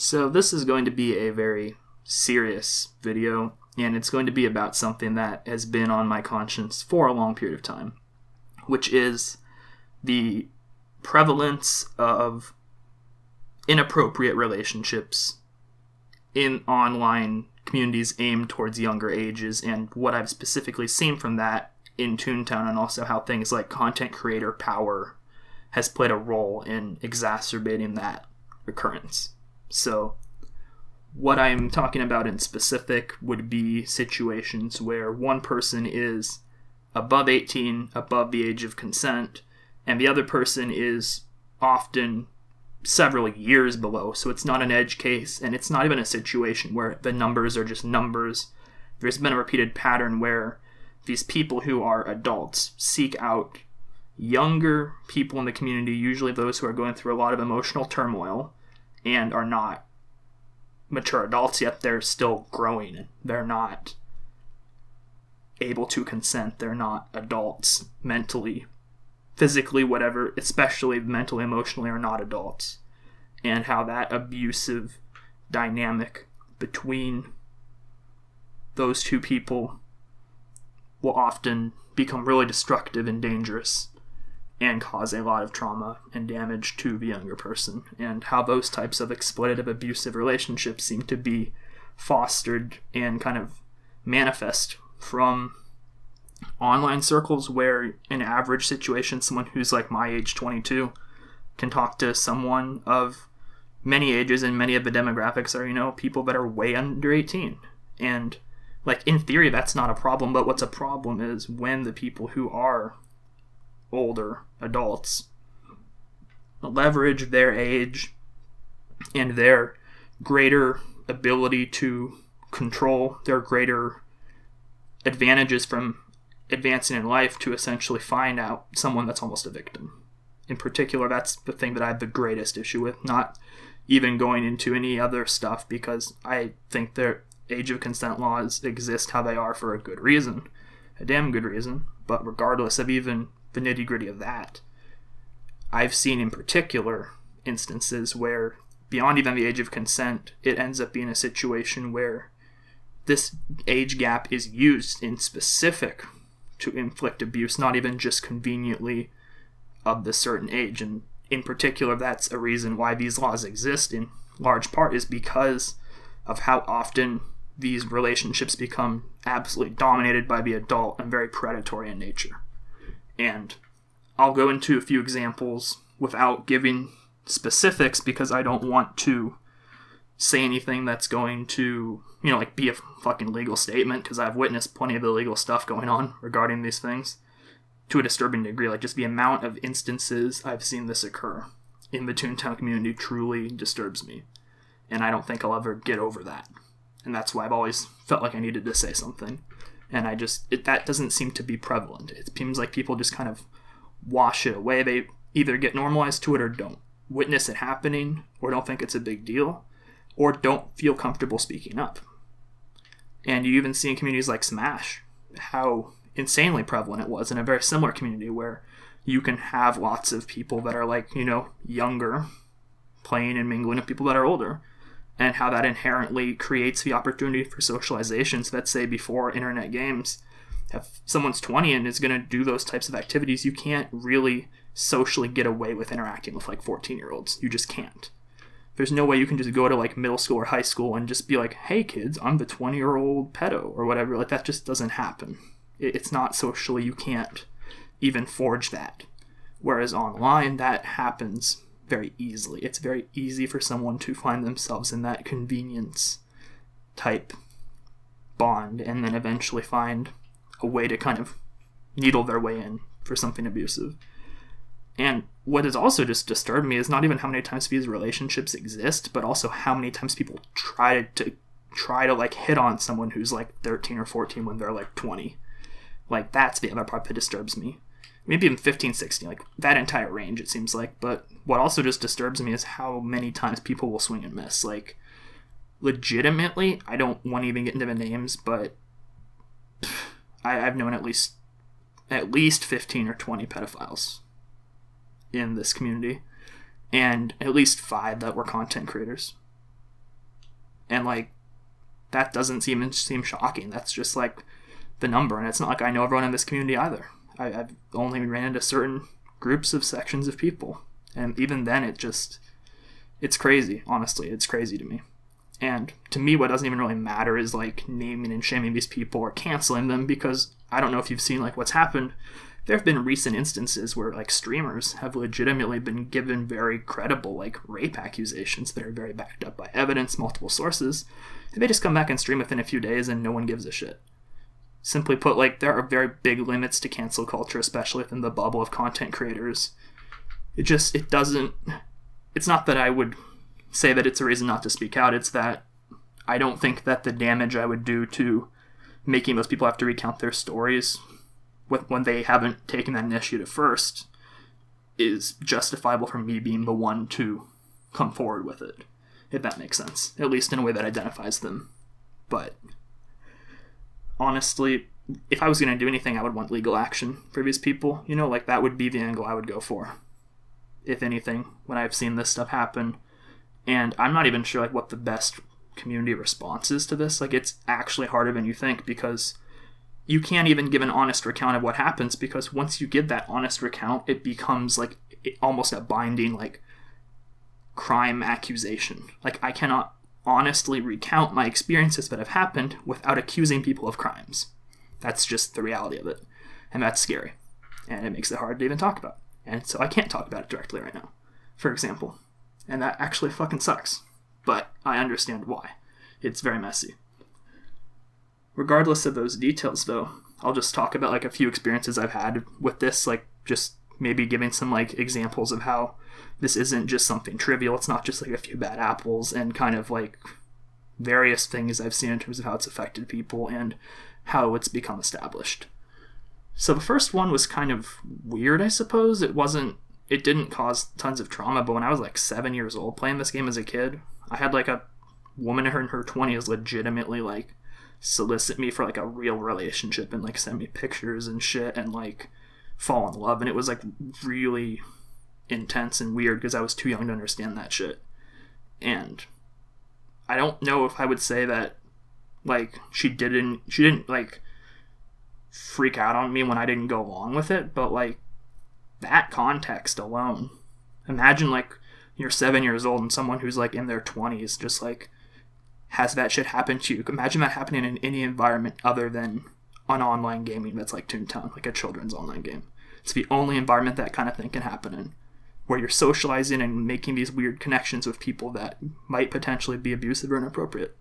So this is going to be a very serious video, and it's going to be about something that has been on my conscience for a long period of time, which is the prevalence of inappropriate relationships in online communities aimed towards younger ages, and what I've specifically seen from that in Toontown, and also how things like content creator power has played a role in exacerbating that recurrence. So what I'm talking about in specific would be situations where one person is above 18, above the age of consent, and the other person is often several years below. So it's not an edge case, and it's not even a situation where the numbers are just numbers. There's been a repeated pattern where these people who are adults seek out younger people in the community, usually those who are going through a lot of emotional turmoil and are not mature adults yet. They're still growing. They're not able to consent. They're not adults mentally, physically, whatever, especially mentally, emotionally, are not adults. And how that abusive dynamic between those two people will often become really destructive and dangerous and cause a lot of trauma and damage to the younger person, and how those types of exploitative, abusive relationships seem to be fostered and kind of manifest from online circles, where in average situation, someone who's like my age, 22, can talk to someone of many ages, and many of the demographics are, people that are way under 18. And like, in theory, that's not a problem, but what's a problem is when the people who are older adults leverage their age and their greater ability to control, their greater advantages from advancing in life, to essentially find out someone that's almost a victim. In particular, that's the thing that I have the greatest issue with, not even going into any other stuff, because I think their age of consent laws exist how they are for a good reason, a damn good reason. But regardless of even the nitty-gritty of that, I've seen in particular instances where, beyond even the age of consent, it ends up being a situation where this age gap is used in specific to inflict abuse, not even just conveniently of the certain age. And in particular, that's a reason why these laws exist, in large part, is because of how often these relationships become absolutely dominated by the adult and very predatory in nature. And I'll go into a few examples without giving specifics, because I don't want to say anything that's going to, be a fucking legal statement, because I've witnessed plenty of illegal stuff going on regarding these things to a disturbing degree. Like, just the amount of instances I've seen this occur in the Toontown community truly disturbs me. And I don't think I'll ever get over that. And that's why I've always felt like I needed to say something. And that doesn't seem to be prevalent. It seems like people just kind of wash it away. They either get normalized to it or don't witness it happening, or don't think it's a big deal, or don't feel comfortable speaking up. And you even see in communities like Smash how insanely prevalent it was, in a very similar community where you can have lots of people that are younger playing and mingling with people that are older, and how that inherently creates the opportunity for socialization. So let's say before internet games, if someone's 20 and is going to do those types of activities, you can't really socially get away with interacting with 14-year-olds. You just can't. There's no way you can just go to middle school or high school and just be like, hey kids, I'm the 20-year-old pedo or whatever. That just doesn't happen. It's not socially, you can't even forge that. Whereas online, that happens very easily. It's very easy for someone to find themselves in that convenience type bond, and then eventually find a way to kind of needle their way in for something abusive. And what has also just disturbed me is not even how many times these relationships exist, but also how many times people try to hit on someone who's 13 or 14 when they're 20. That's the other part that disturbs me. Maybe even 15, 16, that entire range, it seems like. But what also just disturbs me is how many times people will swing and miss. Legitimately, I don't want to even get into the names, but I've known at least 15 or 20 pedophiles in this community, and at least 5 that were content creators. And like, that doesn't seem shocking. That's just like the number. And it's not like I know everyone in this community either. I've only ran into certain groups of sections of people. And even then, it's crazy. Honestly, it's crazy to me. And to me, what doesn't even really matter is like naming and shaming these people or canceling them, because I don't know if you've seen like what's happened. There have been recent instances where like streamers have legitimately been given very credible like rape accusations that are very backed up by evidence, multiple sources. And they just come back and stream within a few days and no one gives a shit. Simply put, like, there are very big limits to cancel culture, especially within the bubble of content creators. It's not that I would say that it's a reason not to speak out. It's that I don't think that the damage I would do to making those people have to recount their stories when they haven't taken that initiative first is justifiable for me being the one to come forward with it, if that makes sense, at least in a way that identifies them. But honestly, if I was going to do anything, I would want legal action for these people. You know, like, that would be the angle I would go for, if anything, when I've seen this stuff happen. And I'm not even sure like what the best community response is to this. Like, it's actually harder than you think, because you can't even give an honest recount of what happens, because once you give that honest recount, it becomes like almost a binding like crime accusation. Like, I cannot honestly recount my experiences that have happened without accusing people of crimes. That's just the reality of it. And that's scary. And it makes it hard to even talk about. And so I can't talk about it directly right now, for example. And that actually fucking sucks. But I understand why. It's very messy. Regardless of those details, though, I'll just talk about like a few experiences I've had with this, like just maybe giving some like examples of how this isn't just something trivial. It's not just like a few bad apples, and kind of like various things I've seen in terms of how it's affected people and how it's become established. So the first one was kind of weird, I suppose. It didn't cause tons of trauma, but when I was like 7 years old playing this game as a kid, I had like a woman in her 20s legitimately like solicit me for like a real relationship and like send me pictures and shit and like fall in love. And it was like really intense and weird because I was too young to understand that shit. And I don't know if I would say that like she didn't like freak out on me when I didn't go along with it, but like that context alone, imagine like you're 7 years old and someone who's like in their 20s just like has that shit happen to you. Imagine that happening in any environment other than on online gaming that's like Toontown, like a children's online game. It's the only environment that kind of thing can happen in, where you're socializing and making these weird connections with people that might potentially be abusive or inappropriate.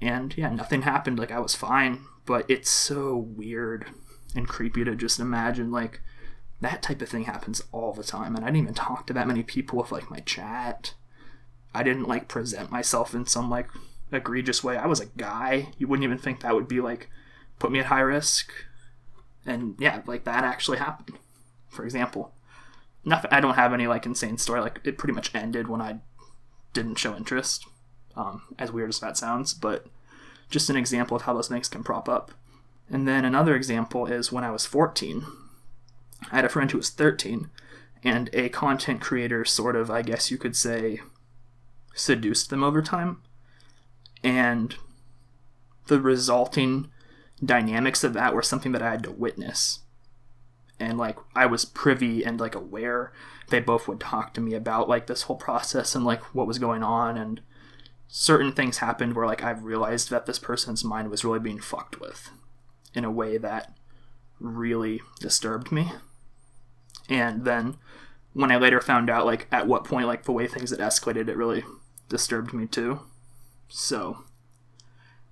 And yeah, nothing happened. Like, I was fine, but it's so weird and creepy to just imagine like that type of thing happens all the time. And I didn't even talk to that many people with like my chat. I didn't like present myself in some like egregious way. I was a guy. You wouldn't even think that would be like put me at high risk. And yeah, like that actually happened, for example. Nothing, I don't have any like insane story. Like, it pretty much ended when I didn't show interest, as weird as that sounds, but just an example of how those things can prop up. And then another example is when I was 14, I had a friend who was 13, and a content creator sort of, I guess you could say, seduced them over time. And the resulting dynamics of that were something that I had to witness. And like, I was privy and like aware. They both would talk to me about like this whole process and like what was going on, and certain things happened where like I've realized that this person's mind was really being fucked with in a way that really disturbed me. And then when I later found out like at what point like the way things had escalated, it really disturbed me too. So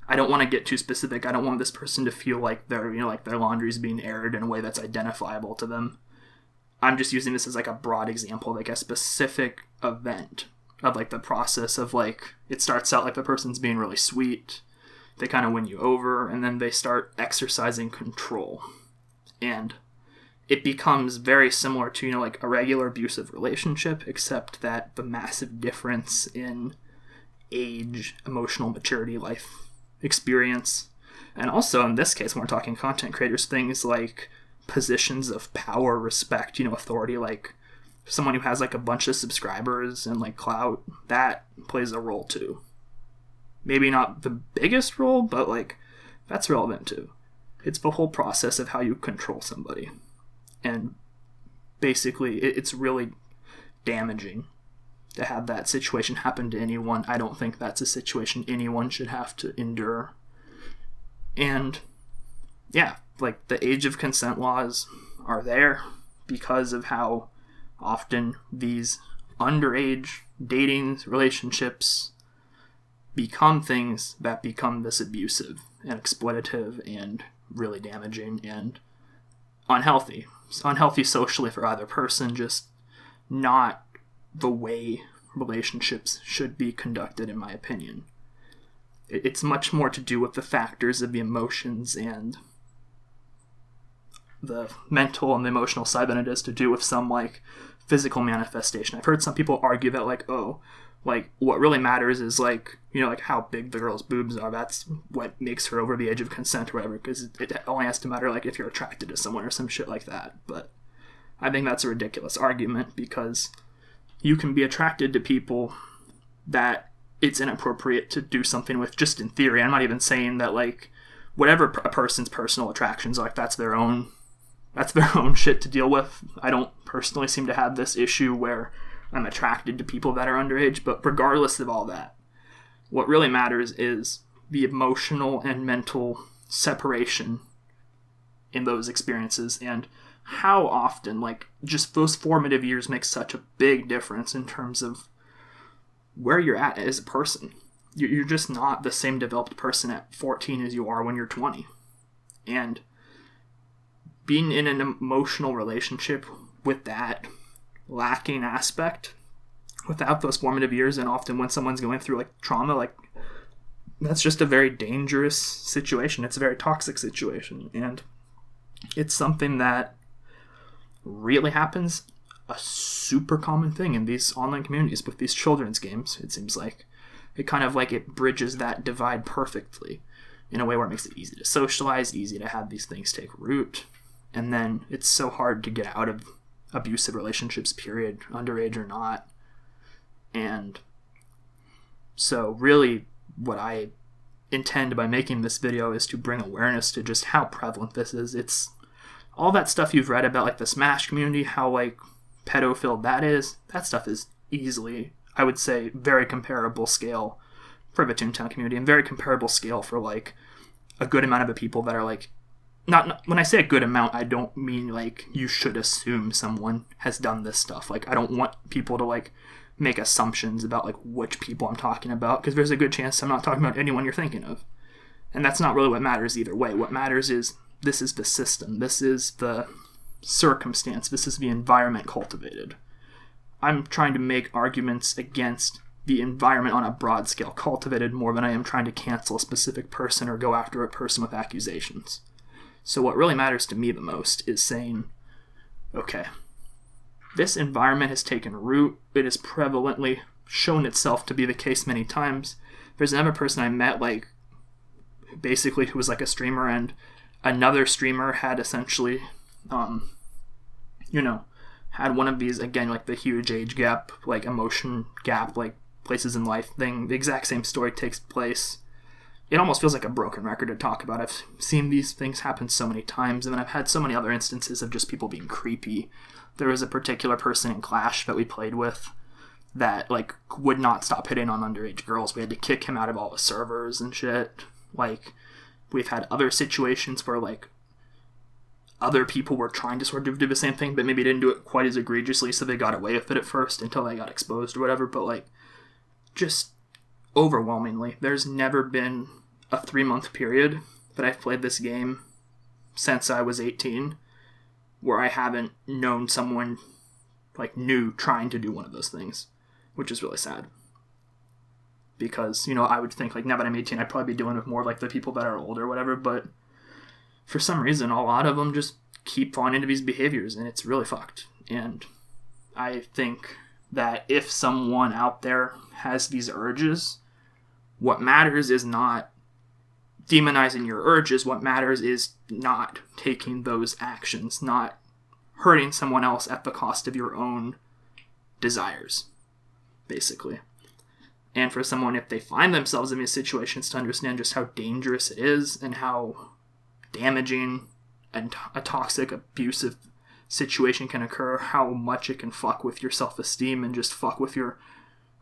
I don't want to get too specific. I don't want this person to feel like their laundry's being aired in a way that's identifiable to them. I'm just using this as like a broad example, like a specific event of like the process of like, it starts out like the person's being really sweet. They kind of win you over, and then they start exercising control. And it becomes very similar to, like a regular abusive relationship, except that the massive difference in age, emotional maturity, life experience, and also in this case when we're talking content creators, things like positions of power, respect, authority, like someone who has like a bunch of subscribers and like clout, that plays a role too. maybe not the biggest role, but like that's relevant too. It's the whole process of how you control somebody. And basically, it's really damaging to have that situation happen to anyone. I don't think that's a situation anyone should have to endure. And yeah, like the age of consent laws are there because of how often these underage dating relationships become things that become this abusive and exploitative and really damaging and unhealthy. It's unhealthy socially for either person, just not the way relationships should be conducted, in my opinion. It's much more to do with the factors of the emotions and the mental and the emotional side than it is to do with some like physical manifestation. I've heard some people argue that like, oh, like what really matters is like, you know, like how big the girl's boobs are. That's what makes her over the age of consent or whatever, because it only has to matter like if you're attracted to someone or some shit like that. But I think that's a ridiculous argument, because you can be attracted to people that it's inappropriate to do something with, just in theory. I'm not even saying that like whatever a person's personal attractions, like that's their own shit to deal with. I don't personally seem to have this issue where I'm attracted to people that are underage, but regardless of all that, what really matters is the emotional and mental separation in those experiences, and how often, like, just those formative years make such a big difference in terms of where you're at as a person. You're just not the same developed person at 14 as you are when you're 20. And being in an emotional relationship with that lacking aspect without those formative years, and often when someone's going through like trauma, like that's just a very dangerous situation. It's a very toxic situation, and it's something that really happens, a super common thing in these online communities with these children's games. It seems like it kind of like it bridges that divide perfectly in a way where it makes it easy to socialize, easy to have these things take root, and then it's so hard to get out of abusive relationships, period, underage or not. And so really what I intend by making this video is to bring awareness to just how prevalent this is. It's all that stuff you've read about, like the Smash community, how like pedo-filled that is. That stuff is easily, I would say, very comparable scale for the Toontown community, and very comparable scale for like a good amount of the people that are like, not when I say a good amount, I don't mean like you should assume someone has done this stuff. Like I don't want people to like make assumptions about like which people I'm talking about, because there's a good chance I'm not talking about anyone you're thinking of. And that's not really what matters either way. What matters is this is the system, this is the circumstance, this is the environment cultivated. I'm trying to make arguments against the environment on a broad scale cultivated more than I am trying to cancel a specific person or go after a person with accusations. So what really matters to me the most is saying, okay, this environment has taken root. It has prevalently shown itself to be the case many times. There's another person I met, like, basically who was like a streamer, and another streamer had essentially, had one of these, again, like the huge age gap, like emotion gap, like places in life thing. The exact same story takes place. It almost feels like a broken record to talk about. I've seen these things happen so many times, and then I've had so many other instances of just people being creepy. There was a particular person in Clash that we played with that, like, would not stop hitting on underage girls. We had to kick him out of all the servers and shit. Like, we've had other situations where, like, other people were trying to sort of do the same thing, but maybe didn't do it quite as egregiously, so they got away with it at first until they got exposed or whatever. But, like, just overwhelmingly, there's never been a 3-month period that I've played this game since I was 18 where I haven't known someone, like, new trying to do one of those things, which is really sad. Because, I would think, like, now that I'm 18, I'd probably be doing it more like the people that are older or whatever, but for some reason, a lot of them just keep falling into these behaviors, and it's really fucked. And I think that if someone out there has these urges, what matters is not demonizing your urges. What matters is not taking those actions, not hurting someone else at the cost of your own desires, basically. And for someone, if they find themselves in these situations, to understand just how dangerous it is and how damaging and a toxic, abusive situation can occur, how much it can fuck with your self-esteem and just fuck with your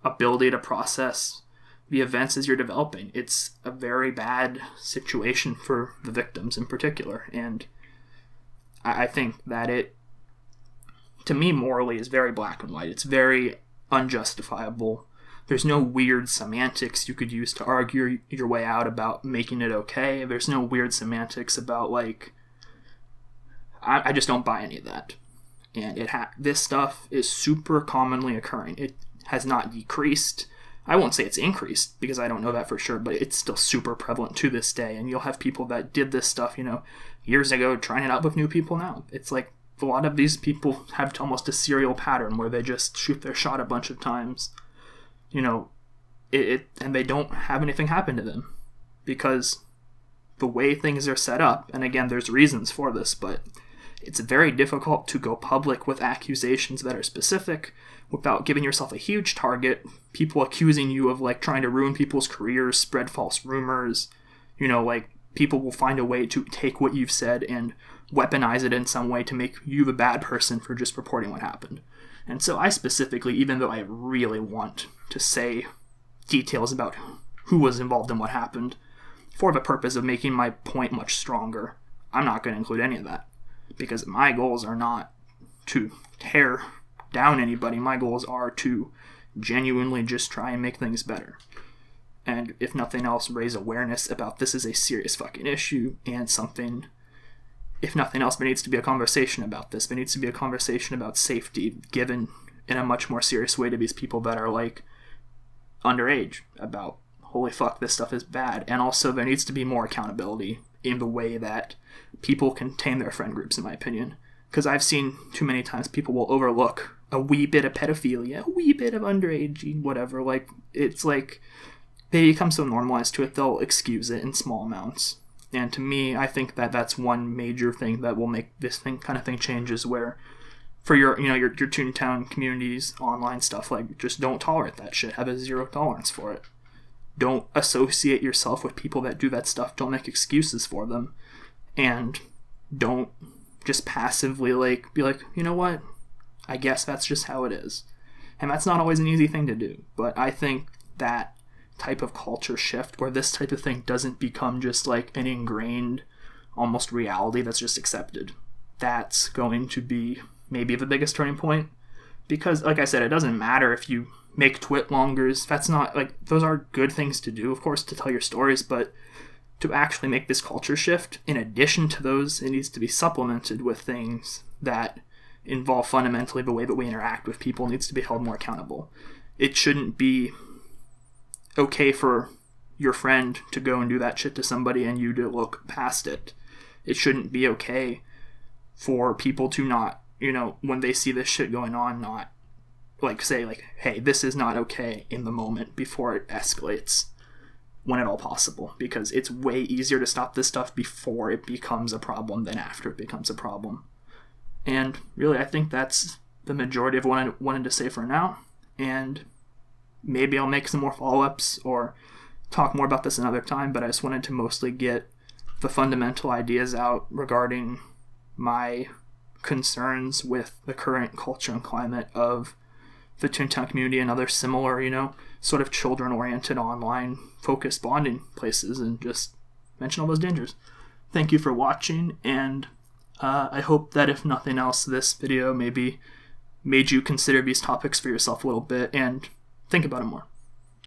ability to process the events as you're developing. It's a very bad situation for the victims in particular. And I think that it, to me, morally is very black and white. It's very unjustifiable. There's no weird semantics you could use to argue your way out about making it okay. There's no weird semantics about, like, I just don't buy any of that. And this stuff is super commonly occurring. It has not decreased. I won't say it's increased, because I don't know that for sure, but it's still super prevalent to this day. And you'll have people that did this stuff, years ago, trying it out with new people now. It's like a lot of these people have almost a serial pattern where they just shoot their shot a bunch of times, and they don't have anything happen to them, because the way things are set up, and again, there's reasons for this, but it's very difficult to go public with accusations that are specific without giving yourself a huge target, people accusing you of, like, trying to ruin people's careers, spread false rumors, people will find a way to take what you've said and weaponize it in some way to make you the bad person for just reporting what happened. And so I specifically, even though I really want to say details about who was involved in what happened, for the purpose of making my point much stronger, I'm not going to include any of that. Because my goals are not to tear down anybody. My goals are to genuinely just try and make things better. And if nothing else, raise awareness about this is a serious fucking issue and something. If nothing else, there needs to be a conversation about this. There needs to be a conversation about safety given in a much more serious way to these people that are, like, underage, about, holy fuck, this stuff is bad. And also there needs to be more accountability in the way that people contain their friend groups, in my opinion. Because I've seen too many times people will overlook a wee bit of pedophilia, a wee bit of underage, whatever. Like, it's like they become so normalized to it, they'll excuse it in small amounts. And to me, I think that that's one major thing that will make this kind of thing changes, where for your Toontown communities, online stuff, like, just don't tolerate that shit. Have a zero tolerance for it. Don't associate yourself with people that do that stuff. Don't make excuses for them. And don't just passively, like, be like, you know what? I guess that's just how it is. And that's not always an easy thing to do. But I think that type of culture shift, where this type of thing doesn't become just like an ingrained, almost reality that's just accepted, that's going to be maybe the biggest turning point. Because, like I said, it doesn't matter if you make twit-longers. That's not, like, those are good things to do, of course, to tell your stories, but to actually make this culture shift, in addition to those, it needs to be supplemented with things that involve fundamentally the way that we interact with people. Needs to be held more accountable. It shouldn't be okay for your friend to go and do that shit to somebody and you to look past it. It shouldn't be okay for people to not, when they see this shit going on, not, like, say, like, hey, this is not okay in the moment before it escalates, when at all possible. Because it's way easier to stop this stuff before it becomes a problem than after it becomes a problem. And really, I think that's the majority of what I wanted to say for now. And maybe I'll make some more follow-ups or talk more about this another time, but I just wanted to mostly get the fundamental ideas out regarding my concerns with the current culture and climate of the Toontown community and other similar, sort of children-oriented, online-focused bonding places, and just mention all those dangers. Thank you for watching, and I hope that if nothing else, this video maybe made you consider these topics for yourself a little bit and think about it more.